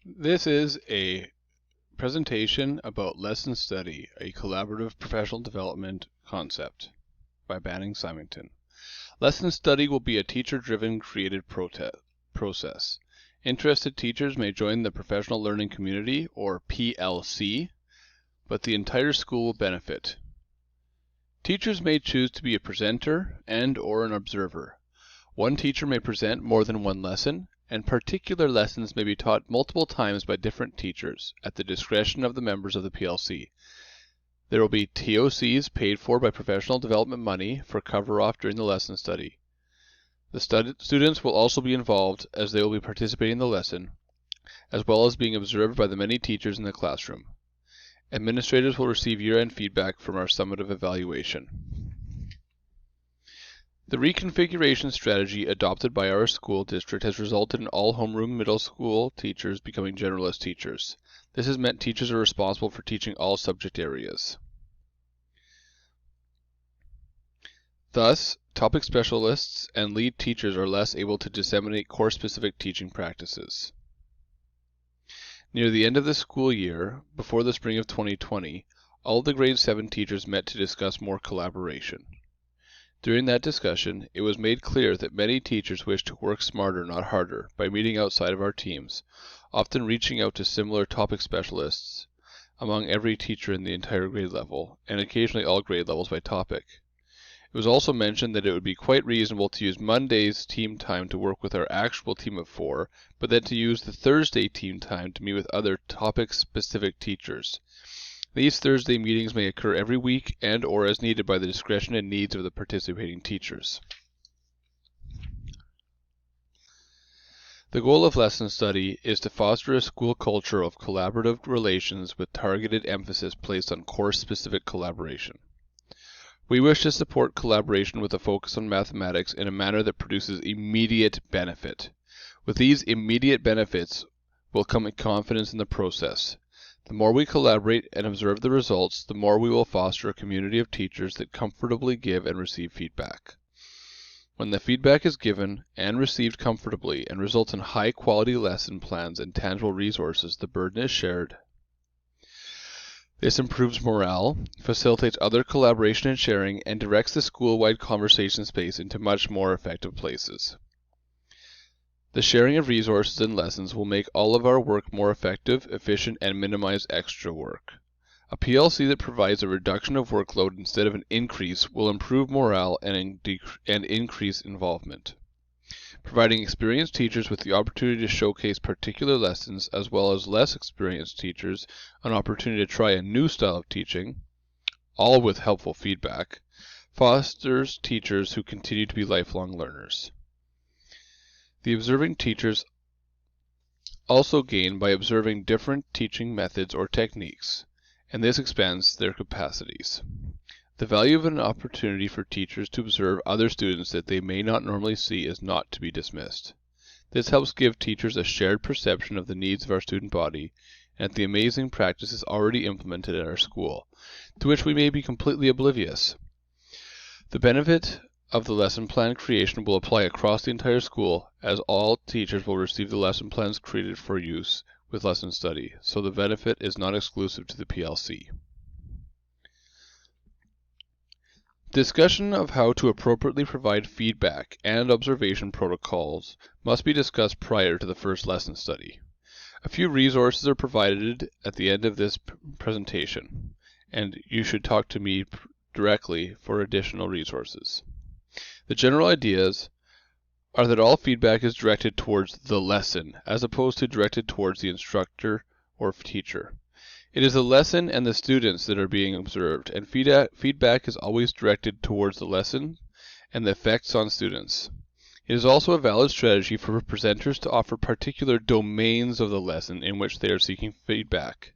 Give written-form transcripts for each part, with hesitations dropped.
This is a presentation about Lesson Study, a collaborative professional development concept by Banning Symington. Lesson Study will be a teacher-driven creative process. Interested teachers may join the Professional Learning Community, or PLC, but the entire school will benefit. Teachers may choose to be a presenter and/or an observer. One teacher may present more than one lesson, and particular lessons may be taught multiple times by different teachers at the discretion of the members of the PLC. There will be TOCs paid for by professional development money for cover-off during the lesson study. The students will also be involved as they will be participating in the lesson, as well as being observed by the many teachers in the classroom. Administrators will receive year-end feedback from our summative evaluation. The reconfiguration strategy adopted by our school district has resulted in all homeroom middle school teachers becoming generalist teachers. This has meant teachers are responsible for teaching all subject areas. Thus, topic specialists and lead teachers are less able to disseminate course-specific teaching practices. Near the end of the school year, before the spring of 2020, all the grade 7 teachers met to discuss more collaboration. During that discussion, it was made clear that many teachers wish to work smarter, not harder, by meeting outside of our teams, often reaching out to similar topic specialists among every teacher in the entire grade level, and occasionally all grade levels by topic. It was also mentioned that it would be quite reasonable to use Monday's team time to work with our actual team of 4, but then to use the Thursday team time to meet with other topic-specific teachers. These Thursday meetings may occur every week and/or as needed by the discretion and needs of the participating teachers. The goal of Lesson Study is to foster a school culture of collaborative relations with targeted emphasis placed on course-specific collaboration. We wish to support collaboration with a focus on mathematics in a manner that produces immediate benefit. With these immediate benefits will come confidence in the process. The more we collaborate and observe the results, the more we will foster a community of teachers that comfortably give and receive feedback. When the feedback is given and received comfortably and results in high-quality lesson plans and tangible resources, the burden is shared. This improves morale, facilitates other collaboration and sharing, and directs the school-wide conversation space into much more effective places. The sharing of resources and lessons will make all of our work more effective, efficient, and minimize extra work. A PLC that provides a reduction of workload instead of an increase will improve morale and increase involvement. Providing experienced teachers with the opportunity to showcase particular lessons, as well as less experienced teachers an opportunity to try a new style of teaching, all with helpful feedback, fosters teachers who continue to be lifelong learners. The observing teachers also gain by observing different teaching methods or techniques, and this expands their capacities. The value of an opportunity for teachers to observe other students that they may not normally see is not to be dismissed. This helps give teachers a shared perception of the needs of our student body and the amazing practices already implemented at our school, to which we may be completely oblivious. The benefit of the lesson plan creation will apply across the entire school, as all teachers will receive the lesson plans created for use with Lesson Study, so the benefit is not exclusive to the PLC. Discussion of how to appropriately provide feedback and observation protocols must be discussed prior to the first lesson study. A few resources are provided at the end of this presentation, and you should talk to me directly for additional resources. The general ideas are that all feedback is directed towards the lesson, as opposed to directed towards the instructor or teacher. It is the lesson and the students that are being observed, and feedback is always directed towards the lesson and the effects on students. It is also a valid strategy for presenters to offer particular domains of the lesson in which they are seeking feedback.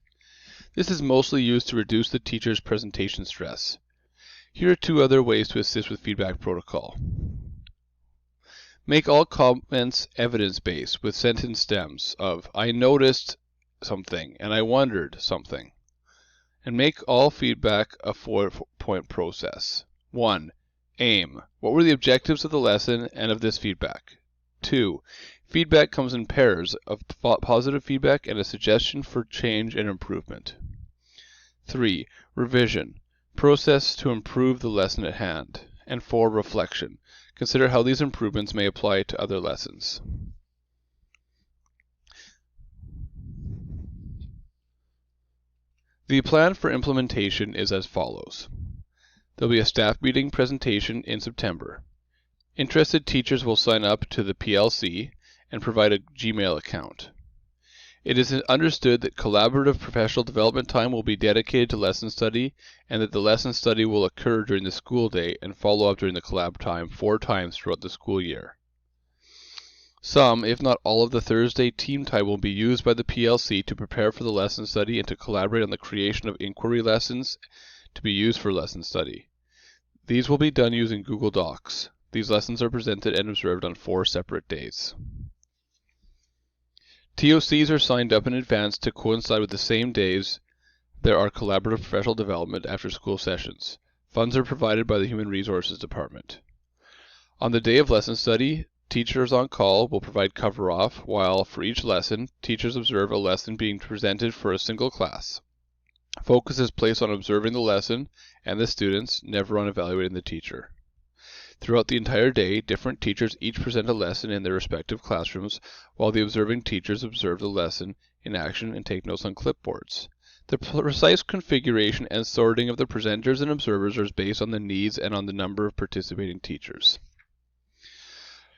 This is mostly used to reduce the teacher's presentation stress. Here are 2 other ways to assist with feedback protocol. Make all comments evidence-based with sentence stems of "I noticed something" and "I wondered something." And make all feedback a 4-point process. 1. Aim. What were the objectives of the lesson and of this feedback? 2. Feedback comes in pairs of positive feedback and a suggestion for change and improvement. 3. Revision. Process to improve the lesson at hand. And 4. Reflection. Consider how these improvements may apply to other lessons. The plan for implementation is as follows. There will be a staff meeting presentation in September. Interested teachers will sign up to the PLC and provide a Gmail account. It is understood that collaborative professional development time will be dedicated to lesson study and that the lesson study will occur during the school day and follow up during the collab time 4 times throughout the school year. Some, if not all of the Thursday team time will be used by the PLC to prepare for the lesson study and to collaborate on the creation of inquiry lessons to be used for lesson study. These will be done using Google Docs. These lessons are presented and observed on 4 separate days. TOCs are signed up in advance to coincide with the same days there are collaborative professional development after-school sessions. Funds are provided by the Human Resources Department. On the day of lesson study, teachers on call will provide cover-off, while for each lesson, teachers observe a lesson being presented for a single class. Focus is placed on observing the lesson and the students, never on evaluating the teacher. Throughout the entire day, different teachers each present a lesson in their respective classrooms, while the observing teachers observe the lesson in action and take notes on clipboards. The precise configuration and sorting of the presenters and observers is based on the needs and on the number of participating teachers.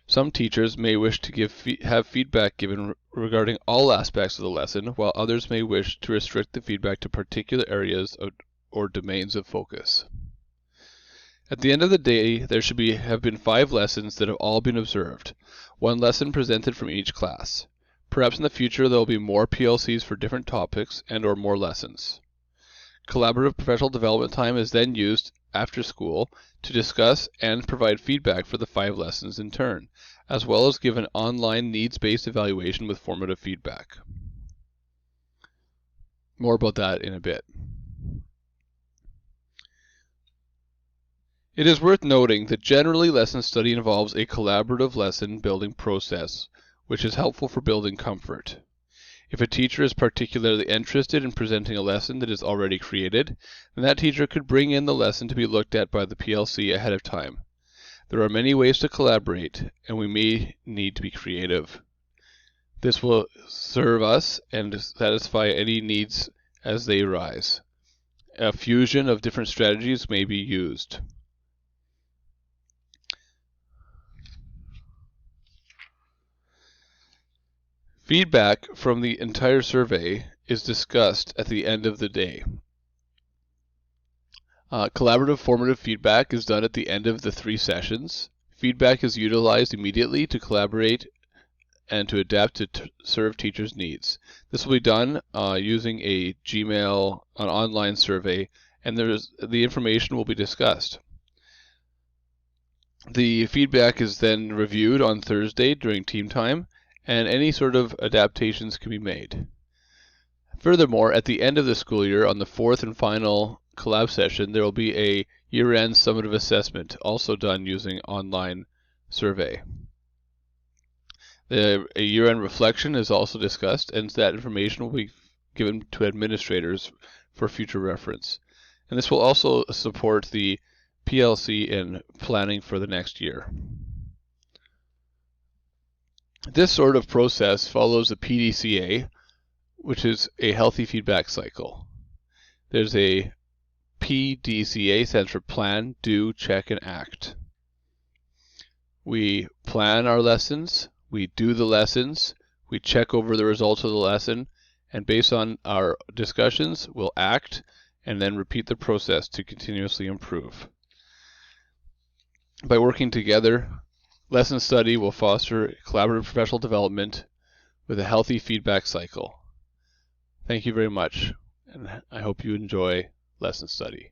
Some teachers may wish to have feedback given regarding all aspects of the lesson, while others may wish to restrict the feedback to particular areas or domains of focus. At the end of the day, there should have been 5 lessons that have all been observed, 1 lesson presented from each class. Perhaps in the future there will be more PLCs for different topics and/or more lessons. Collaborative professional development time is then used after school to discuss and provide feedback for the 5 lessons in turn, as well as give an online needs-based evaluation with formative feedback. More about that in a bit. It is worth noting that generally lesson study involves a collaborative lesson building process, which is helpful for building comfort. If a teacher is particularly interested in presenting a lesson that is already created, then that teacher could bring in the lesson to be looked at by the PLC ahead of time. There are many ways to collaborate, and we may need to be creative. This will serve us and satisfy any needs as they arise. A fusion of different strategies may be used. Feedback from the entire survey is discussed at the end of the day. Collaborative formative feedback is done at the end of the 3 sessions. Feedback is utilized immediately to collaborate and to adapt to serve teachers' needs. This will be done using a Gmail, an online survey, and the information will be discussed. The feedback is then reviewed on Thursday during team time, and any sort of adaptations can be made. Furthermore, at the end of the school year, on the 4th and final collab session, there will be a year-end summative assessment, also done using online survey. A year-end reflection is also discussed, and that information will be given to administrators for future reference. And this will also support the PLC in planning for the next year. This sort of process follows the PDCA, which is a healthy feedback cycle. There's a PDCA, stands for plan, do, check, and act. We plan our lessons, we do the lessons, we check over the results of the lesson, and based on our discussions, we'll act and then repeat the process to continuously improve. By working together, lesson study will foster collaborative professional development with a healthy feedback cycle. Thank you very much, and I hope you enjoy lesson study.